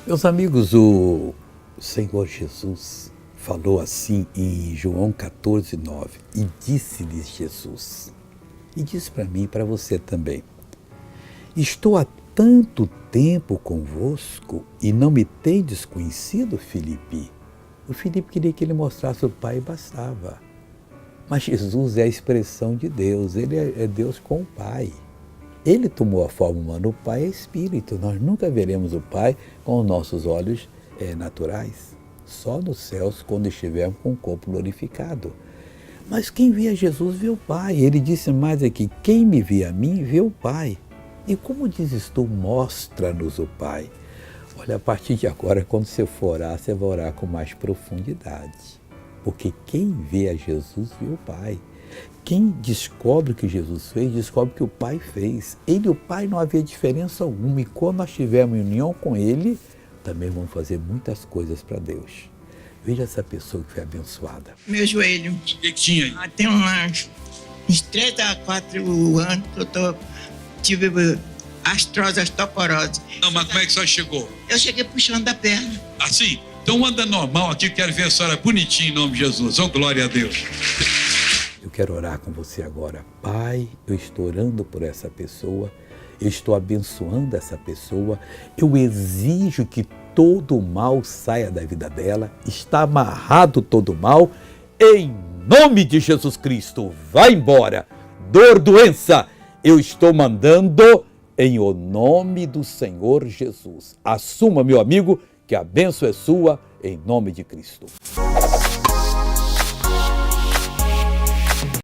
Meus amigos, o Senhor Jesus falou assim em João 14:9, e disse-lhes Jesus, e disse para mim e para você também: estou há tanto tempo convosco e não me tendes conhecido, Filipe? O Filipe queria que ele mostrasse o Pai e bastava. Mas Jesus é a expressão de Deus, ele é Deus com o Pai. Ele tomou a forma humana, o Pai é Espírito. Nós nunca veremos o Pai com os nossos olhos naturais. Só nos céus, quando estivermos com o corpo glorificado. Mas quem vê a Jesus vê o Pai. Ele disse mais aqui, quem me vê a mim vê o Pai. E como dizes tu, mostra-nos o Pai. Olha, a partir de agora, quando você for orar, você vai orar com mais profundidade. Porque quem vê a Jesus vê o Pai. Quem descobre o que Jesus fez, descobre o que o Pai fez. Ele e o Pai não havia diferença alguma. E quando nós tivermos união com Ele, também vamos fazer muitas coisas para Deus. Veja essa pessoa que foi abençoada. Meu joelho. O que tinha aí? Tem uns 3 a 4 anos que eu tive artrose, osteoporose. Não, mas como é que a senhora chegou? Eu cheguei puxando da perna. Assim? Então anda normal aqui, quero ver a senhora bonitinha em nome de Jesus. Oh, glória a Deus. Eu quero orar com você agora. Pai, eu estou orando por essa pessoa, eu estou abençoando essa pessoa, eu exijo que todo o mal saia da vida dela, está amarrado todo o mal, em nome de Jesus Cristo, vai embora. Dor, doença, eu estou mandando em o nome do Senhor Jesus. Assuma, meu amigo, que a bênção é sua, em nome de Cristo.